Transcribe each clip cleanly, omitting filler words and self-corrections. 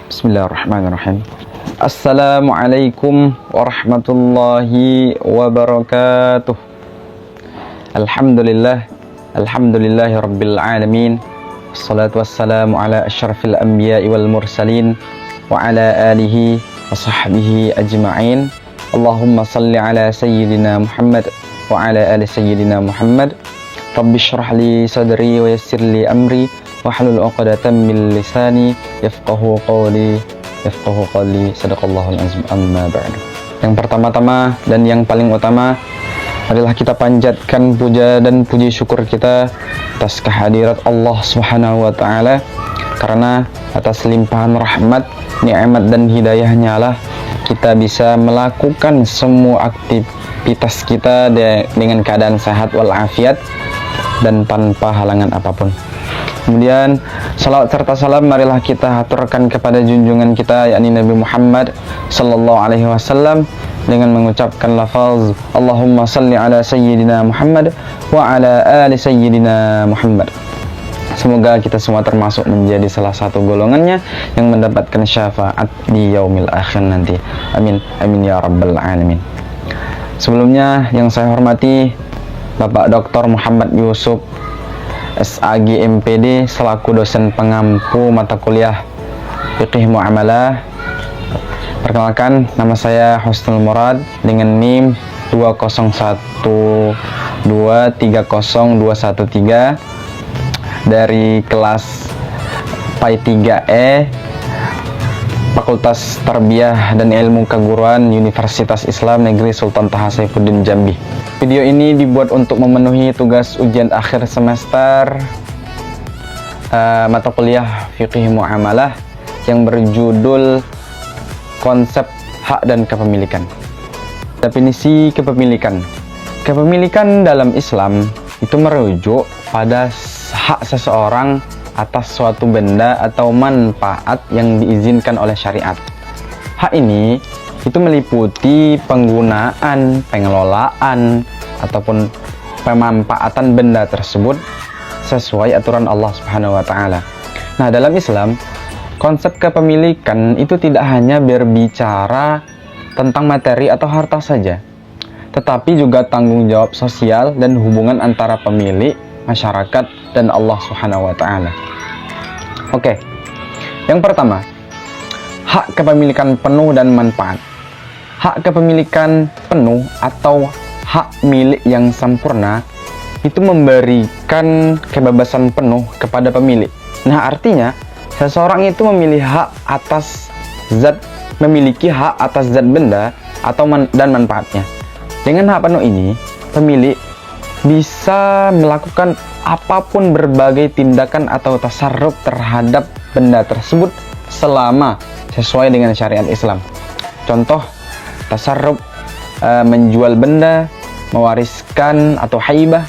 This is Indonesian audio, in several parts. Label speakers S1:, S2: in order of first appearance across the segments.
S1: Bismillahirrahmanirrahim. Assalamualaikum warahmatullahi wabarakatuh. Alhamdulillahi rabbil alamin. Wassalatu wassalamu ala asyrafil anbiya'i wal mursalin wa ala alihi wa sahbihi ajma'in. Allahumma salli ala sayyidina Muhammad wa ala ali sayyidina Muhammad. Rabbi syrah li sadri wa yassir li amri wahlul 'uqdatam min lisani yafqahu qawli. Sadaqallahul azim. Amma ba'du. Yang pertama-tama dan yang paling utama adalah kita panjatkan puja dan puji syukur kita atas kehadirat Allah Subhanahu wa taala, karena atas limpahan rahmat, nikmat dan hidayahnya lah kita bisa melakukan semua aktivitas kita dengan keadaan sehat walafiat dan tanpa halangan apapun. Kemudian salawat serta salam marilah kita haturkan kepada junjungan kita, yakni Nabi Muhammad sallallahu alaihi wasallam, dengan mengucapkan lafaz Allahumma salli ala sayyidina Muhammad wa ala ali sayyidina Muhammad. Semoga kita semua termasuk menjadi salah satu golongannya yang mendapatkan syafaat di yaumil akhir nanti. Amin, amin ya rabbal alamin. Sebelumnya yang saya hormati Bapak Dr. Muhammad Yusuf SAG MPD selaku dosen pengampu mata kuliah Fiqih Muamalah. Perkenalkan, nama saya Husnul Murad dengan NIM 201230213 dari kelas PAI 3E Fakultas Tarbiyah dan Ilmu Keguruan Universitas Islam Negeri Sultan Taha Saifuddin Jambi. Video ini dibuat untuk memenuhi tugas ujian akhir semester mata kuliah Fiqih Muamalah yang berjudul Konsep Hak dan Kepemilikan. Definisi kepemilikan. Kepemilikan dalam Islam itu merujuk pada hak seseorang atas suatu benda atau manfaat yang diizinkan oleh syariat. Hak ini itu meliputi penggunaan, pengelolaan, ataupun pemanfaatan benda tersebut sesuai aturan Allah Subhanahu wa taala. Nah, dalam Islam, konsep kepemilikan itu tidak hanya berbicara tentang materi atau harta saja, tetapi juga tanggung jawab sosial dan hubungan antara pemilik, masyarakat, dan Allah Subhanahu wa taala. Oke. Yang pertama, hak kepemilikan penuh dan manfaat. Hak kepemilikan penuh atau hak milik yang sempurna itu memberikan kebebasan penuh kepada pemilik. Nah, artinya seseorang itu memiliki hak atas zat benda atau dan manfaatnya. Dengan hak penuh ini, pemilik bisa melakukan apapun berbagai tindakan atau tasarruf terhadap benda tersebut selama sesuai dengan syariat Islam. Contoh, tasarruf menjual benda, mewariskan atau haibah,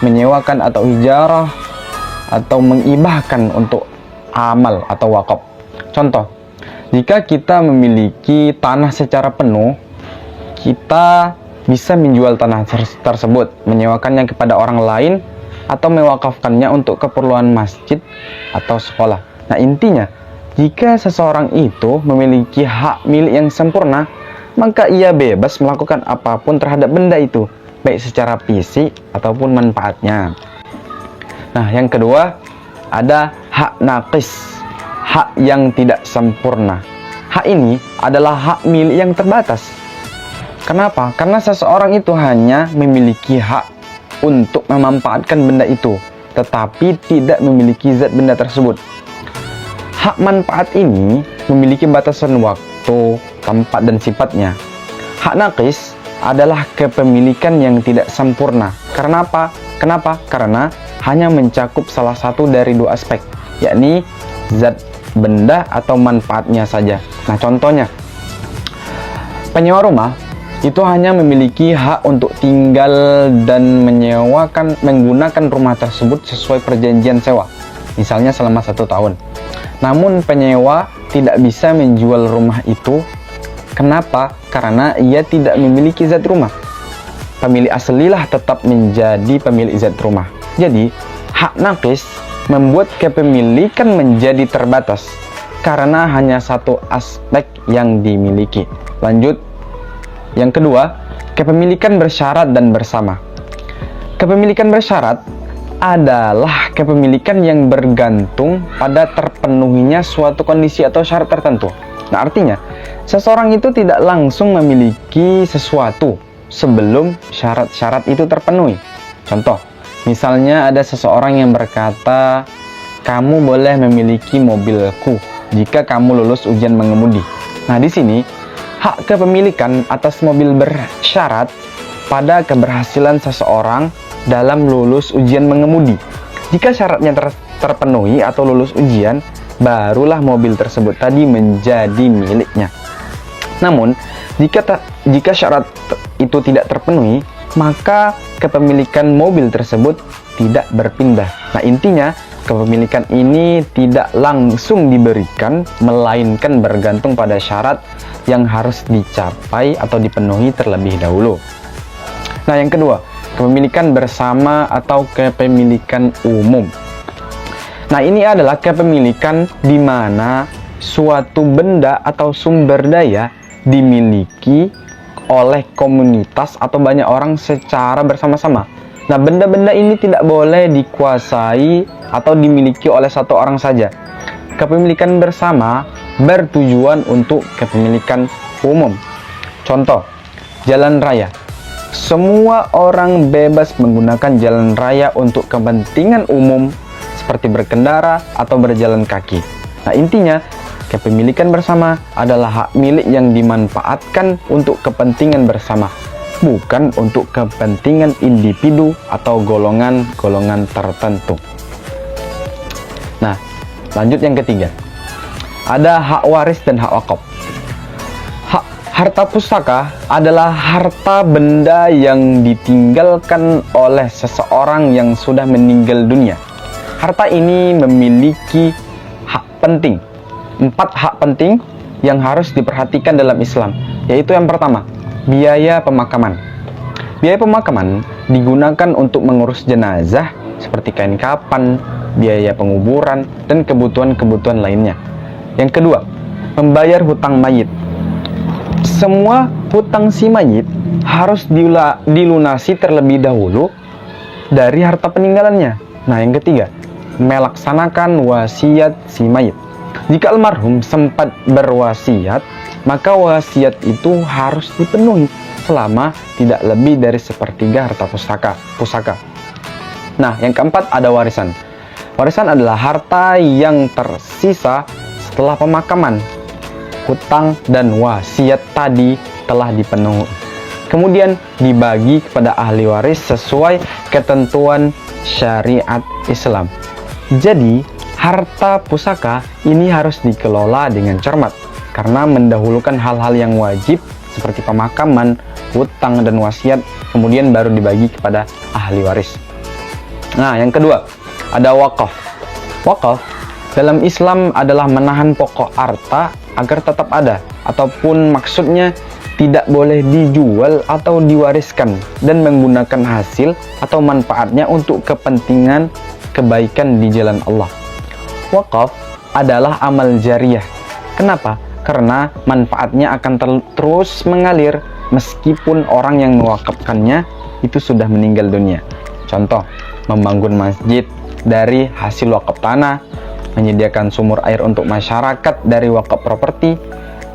S1: menyewakan atau ijarah, atau mengibahkan untuk amal atau wakaf. Contoh, jika kita memiliki tanah secara penuh, kita bisa menjual tanah tersebut, menyewakannya kepada orang lain, atau mewakafkannya untuk keperluan masjid atau sekolah. Nah, intinya, jika seseorang itu memiliki hak milik yang sempurna, maka ia bebas melakukan apapun terhadap benda itu, baik secara fisik ataupun manfaatnya. Nah, yang kedua, ada hak naqis, hak yang tidak sempurna. Hak ini adalah hak milik yang terbatas. Kenapa? Karena seseorang itu hanya memiliki hak untuk memanfaatkan benda itu, tetapi tidak memiliki zat benda tersebut. Hak manfaat ini memiliki batasan waktu, tempat, dan sifatnya. Hak naqis adalah kepemilikan yang tidak sempurna. Karena apa? Kenapa? Karena hanya mencakup salah satu dari dua aspek, yakni zat benda atau manfaatnya saja. Nah, contohnya, penyewa rumah itu hanya memiliki hak untuk tinggal dan menggunakan rumah tersebut sesuai perjanjian sewa, misalnya selama 1 tahun. Namun penyewa tidak bisa menjual rumah itu. Kenapa? Karena ia tidak memiliki zat rumah. Pemilik aslilah tetap menjadi pemilik zat rumah. Jadi, hak naqis membuat kepemilikan menjadi terbatas. karena hanya satu aspek yang dimiliki. Lanjut. Yang kedua, kepemilikan bersyarat dan bersama. Kepemilikan bersyarat adalah kepemilikan yang bergantung pada terpenuhinya suatu kondisi atau syarat tertentu. Nah, artinya seseorang itu tidak langsung memiliki sesuatu sebelum syarat-syarat itu terpenuhi. Contoh, misalnya ada seseorang yang berkata, "Kamu boleh memiliki mobilku jika kamu lulus ujian mengemudi." Nah, di sini hak kepemilikan atas mobil bersyarat pada keberhasilan seseorang dalam lulus ujian mengemudi. Jika syaratnya terpenuhi atau lulus ujian, barulah mobil tersebut tadi menjadi miliknya. Namun, jika syarat itu tidak terpenuhi, maka kepemilikan mobil tersebut tidak berpindah. Nah, intinya kepemilikan ini tidak langsung diberikan, melainkan bergantung pada syarat yang harus dicapai atau dipenuhi terlebih dahulu. Nah, yang kedua, kepemilikan bersama atau kepemilikan umum. Nah, ini adalah kepemilikan di mana suatu benda atau sumber daya dimiliki oleh komunitas atau banyak orang secara bersama-sama. Nah, benda-benda ini tidak boleh dikuasai atau dimiliki oleh satu orang saja. Kepemilikan bersama bertujuan untuk kepemilikan umum. Contoh, jalan raya. Semua orang bebas menggunakan jalan raya untuk kepentingan umum seperti berkendara atau berjalan kaki. Nah, intinya kepemilikan bersama adalah hak milik yang dimanfaatkan untuk kepentingan bersama, bukan untuk kepentingan individu atau golongan-golongan tertentu. Nah, lanjut yang ketiga. Ada hak waris dan hak wakaf. Harta pusaka adalah harta benda yang ditinggalkan oleh seseorang yang sudah meninggal dunia. Harta ini memiliki hak penting. 4 hak penting yang harus diperhatikan dalam Islam, yaitu yang pertama, biaya pemakaman. Biaya pemakaman digunakan untuk mengurus jenazah seperti kain kafan, biaya penguburan, dan kebutuhan-kebutuhan lainnya. Yang kedua, membayar hutang mayit. Semua hutang si mayit harus dilunasi terlebih dahulu dari harta peninggalannya. Nah, yang ketiga, melaksanakan wasiat si mayit. Jika almarhum sempat berwasiat, maka wasiat itu harus dipenuhi selama tidak lebih dari sepertiga harta pusaka. Nah, yang keempat ada warisan. Warisan adalah harta yang tersisa setelah pemakaman. Hutang dan wasiat tadi telah dipenuhi. Kemudian dibagi kepada ahli waris sesuai ketentuan syariat Islam. Jadi, harta pusaka ini harus dikelola dengan cermat karena mendahulukan hal-hal yang wajib seperti pemakaman, hutang, dan wasiat, kemudian baru dibagi kepada ahli waris. Nah, yang kedua, ada wakaf. Wakaf dalam Islam adalah menahan pokok harta agar tetap ada, ataupun maksudnya tidak boleh dijual atau diwariskan dan menggunakan hasil atau manfaatnya untuk kepentingan kebaikan di jalan Allah. Wakaf adalah amal jariah. Kenapa? Karena manfaatnya akan terus mengalir meskipun orang yang mewakafkannya itu sudah meninggal dunia. Contoh, membangun masjid dari hasil wakaf tanah, menyediakan sumur air untuk masyarakat dari wakaf properti,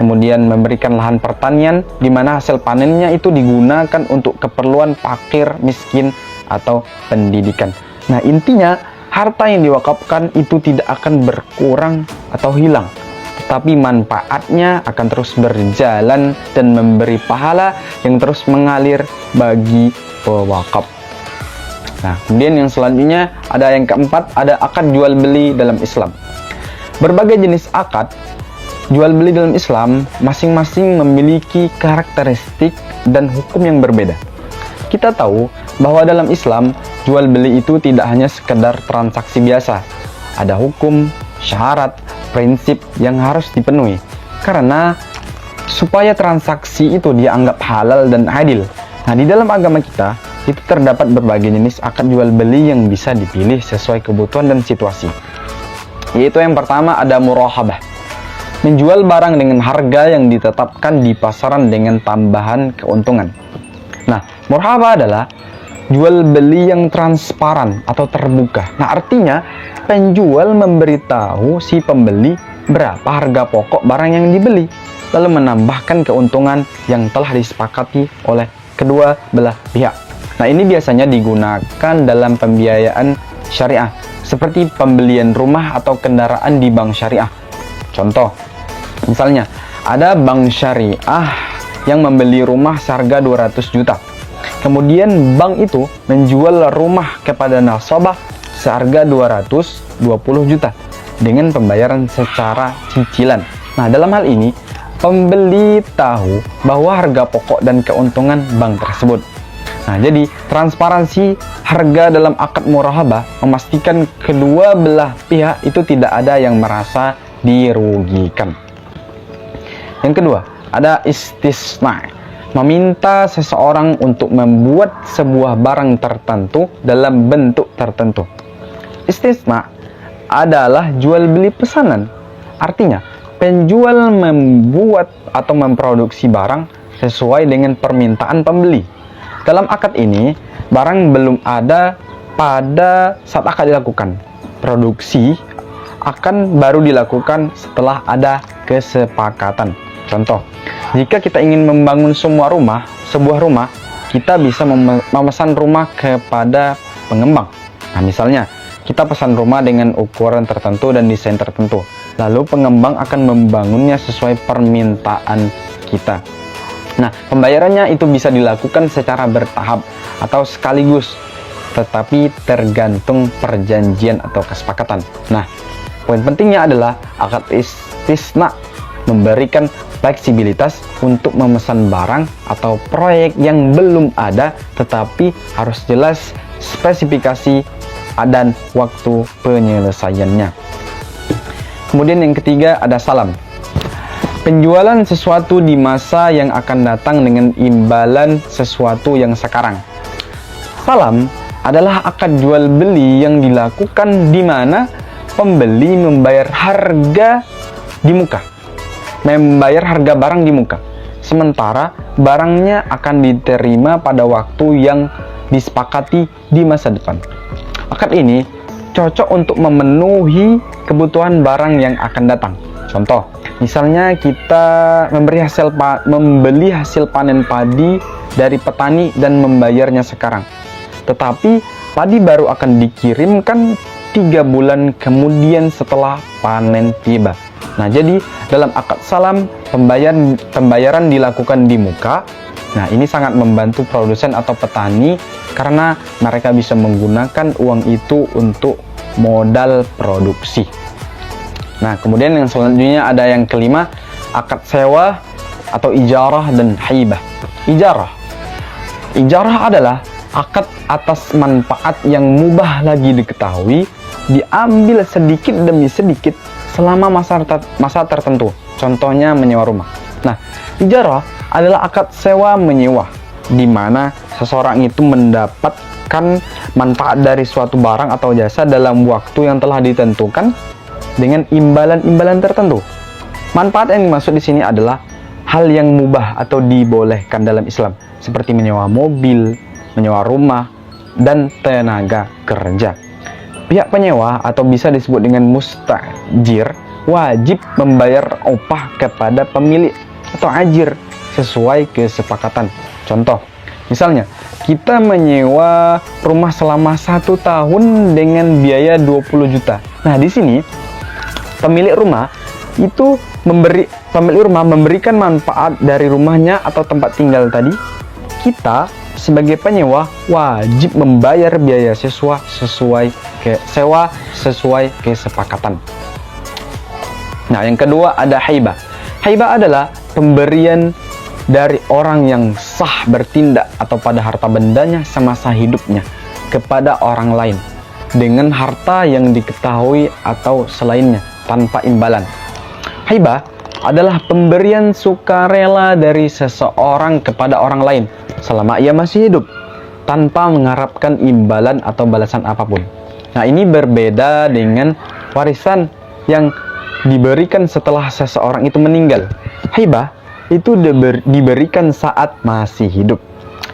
S1: kemudian memberikan lahan pertanian di mana hasil panennya itu digunakan untuk keperluan fakir, miskin, atau pendidikan. Nah, intinya harta yang diwakafkan itu tidak akan berkurang atau hilang, tetapi manfaatnya akan terus berjalan dan memberi pahala yang terus mengalir bagi pewakaf. Nah, kemudian yang selanjutnya ada yang keempat, ada akad jual beli dalam Islam. Berbagai jenis akad jual beli dalam Islam masing-masing memiliki karakteristik dan hukum yang berbeda. Kita tahu bahwa dalam Islam jual beli itu tidak hanya sekedar transaksi biasa. Ada hukum, syarat, prinsip yang harus dipenuhi. Karena supaya transaksi itu dianggap halal dan adil. Nah, di dalam agama kita itu terdapat berbagai jenis akad jual beli yang bisa dipilih sesuai kebutuhan dan situasi. Yaitu yang pertama ada murahabah. menjual barang dengan harga yang ditetapkan di pasaran dengan tambahan keuntungan. Nah, murahaba adalah jual beli yang transparan atau terbuka. Nah, artinya penjual memberitahu si pembeli berapa harga pokok barang yang dibeli, lalu menambahkan keuntungan yang telah disepakati oleh kedua belah pihak. Nah, ini biasanya digunakan dalam pembiayaan syariah, seperti pembelian rumah atau kendaraan di bank syariah. Contoh, misalnya ada bank syariah yang membeli rumah seharga 200 juta. Kemudian bank itu menjual rumah kepada nasabah seharga 220 juta dengan pembayaran secara cicilan. Nah, dalam hal ini pembeli tahu bahwa harga pokok dan keuntungan bank tersebut. Nah, jadi transparansi harga dalam akad murahabah memastikan kedua belah pihak itu tidak ada yang merasa dirugikan. Yang kedua, ada istisna, meminta seseorang untuk membuat sebuah barang tertentu dalam bentuk tertentu. Istisna adalah jual beli pesanan. Artinya, penjual membuat atau memproduksi barang sesuai dengan permintaan pembeli. Dalam akad ini, barang belum ada pada saat akad dilakukan. Produksi akan baru dilakukan setelah ada kesepakatan. Contoh, jika kita ingin membangun sebuah rumah, kita bisa memesan rumah kepada pengembang. Nah, misalnya, kita pesan rumah dengan ukuran tertentu dan desain tertentu. Lalu pengembang akan membangunnya sesuai permintaan kita. Nah, pembayarannya itu bisa dilakukan secara bertahap atau sekaligus, tetapi tergantung perjanjian atau kesepakatan. Nah, poin pentingnya adalah akad istisna memberikan fleksibilitas untuk memesan barang atau proyek yang belum ada, tetapi harus jelas spesifikasi dan waktu penyelesaiannya. Kemudian yang ketiga ada salam. Penjualan sesuatu di masa yang akan datang dengan imbalan sesuatu yang sekarang. Salam adalah akad jual beli yang dilakukan di mana pembeli membayar harga di muka, membayar harga barang di muka, sementara barangnya akan diterima pada waktu yang disepakati di masa depan. Akad ini cocok untuk memenuhi kebutuhan barang yang akan datang. Contoh, misalnya kita membeli hasil panen padi dari petani dan membayarnya sekarang. Tetapi padi baru akan dikirimkan 3 bulan kemudian setelah panen tiba. Nah, jadi dalam akad salam pembayaran dilakukan di muka. Nah, ini sangat membantu produsen atau petani karena mereka bisa menggunakan uang itu untuk modal produksi. Nah, kemudian yang selanjutnya ada yang kelima, akad sewa atau ijarah dan haibah. Ijarah adalah akad atas manfaat yang mubah lagi diketahui, diambil sedikit demi sedikit selama masa tertentu. Contohnya menyewa rumah. Nah, ijarah adalah akad sewa menyewa, di mana seseorang itu mendapatkan manfaat dari suatu barang atau jasa dalam waktu yang telah ditentukan dengan imbalan-imbalan tertentu. Manfaat yang dimaksud di sini adalah hal yang mubah atau dibolehkan dalam Islam, seperti menyewa mobil, menyewa rumah, dan tenaga kerja. Pihak penyewa atau bisa disebut dengan mustajir wajib membayar upah kepada pemilik atau ajir sesuai kesepakatan. Contoh, misalnya kita menyewa rumah selama 1 tahun dengan biaya 20 juta. Nah, di sini pemilik rumah memberikan manfaat dari rumahnya atau tempat tinggal tadi. Kita sebagai penyewa wajib membayar biaya sewa sesuai kesepakatan. Nah, yang kedua ada haibah. Haibah adalah pemberian dari orang yang sah bertindak atau pada harta bendanya semasa hidupnya kepada orang lain dengan harta yang diketahui atau selainnya tanpa imbalan. Haibah adalah pemberian sukarela dari seseorang kepada orang lain selama ia masih hidup tanpa mengharapkan imbalan atau balasan apapun. Nah, ini berbeda dengan warisan yang diberikan setelah seseorang itu meninggal. Hibah itu diberikan saat masih hidup.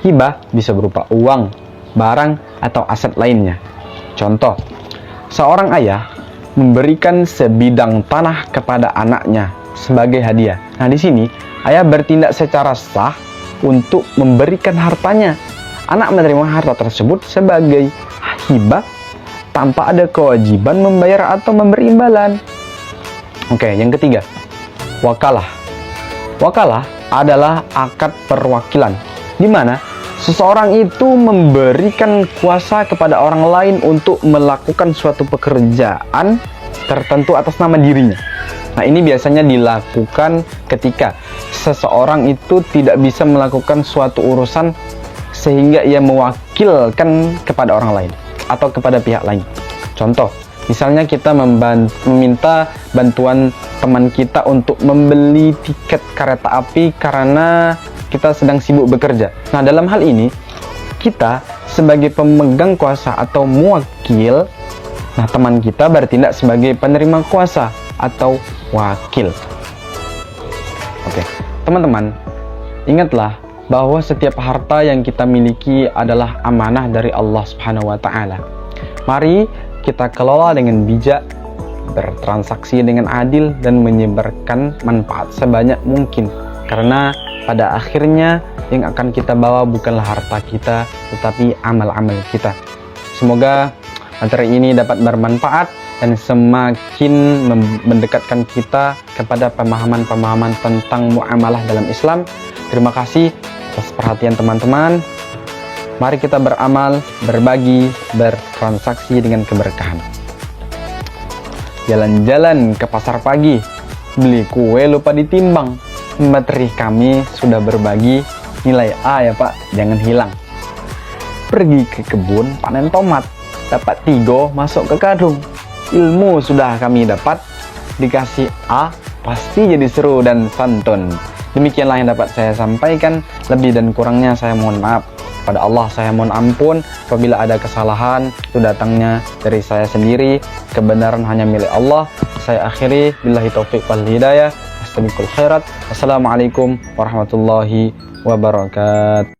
S1: Hibah bisa berupa uang, barang, atau aset lainnya. Contoh, seorang ayah memberikan sebidang tanah kepada anaknya sebagai hadiah. Nah, di sini ayah bertindak secara sah untuk memberikan hartanya. Anak menerima harta tersebut sebagai hibah tanpa ada kewajiban membayar atau memberi imbalan. Oke, yang ketiga, wakalah. Wakalah adalah akad perwakilan, di mana seseorang itu memberikan kuasa kepada orang lain untuk melakukan suatu pekerjaan tertentu atas nama dirinya. Nah, ini biasanya dilakukan ketika seseorang itu tidak bisa melakukan suatu urusan sehingga ia mewakilkan kepada orang lain atau kepada pihak lain. Contoh, misalnya kita meminta bantuan teman kita untuk membeli tiket kereta api karena kita sedang sibuk bekerja. Nah, dalam hal ini kita sebagai pemegang kuasa atau muwakil, nah teman kita bertindak sebagai penerima kuasa atau wakil. Oke, teman-teman, ingatlah bahwa setiap harta yang kita miliki adalah amanah dari Allah Subhanahu wa taala. Mari kita kelola dengan bijak, bertransaksi dengan adil, dan menyebarkan manfaat sebanyak mungkin. Karena pada akhirnya yang akan kita bawa bukanlah harta kita, tetapi amal-amal kita. Semoga materi ini dapat bermanfaat dan semakin mendekatkan kita kepada pemahaman-pemahaman tentang muamalah dalam Islam. Terima kasih atas perhatian teman-teman. Mari kita beramal, berbagi, bertransaksi dengan keberkahan. Jalan-jalan ke pasar pagi, beli kue lupa ditimbang. Materi kami sudah berbagi, nilai A ya Pak, jangan hilang. Pergi ke kebun panen tomat, dapat 3 masuk ke karung. Ilmu sudah kami dapat, dikasih A pasti jadi seru dan santun. Demikianlah yang dapat saya sampaikan. Lebih dan kurangnya saya mohon maaf. Pada Allah saya mohon ampun apabila ada kesalahan, itu datangnya dari saya sendiri. Kebenaran hanya milik Allah. Saya akhiri, billahi taufiq wal hidayah. Astagfirullahal khairat. Wassalamualaikum warahmatullahi wabarakatuh.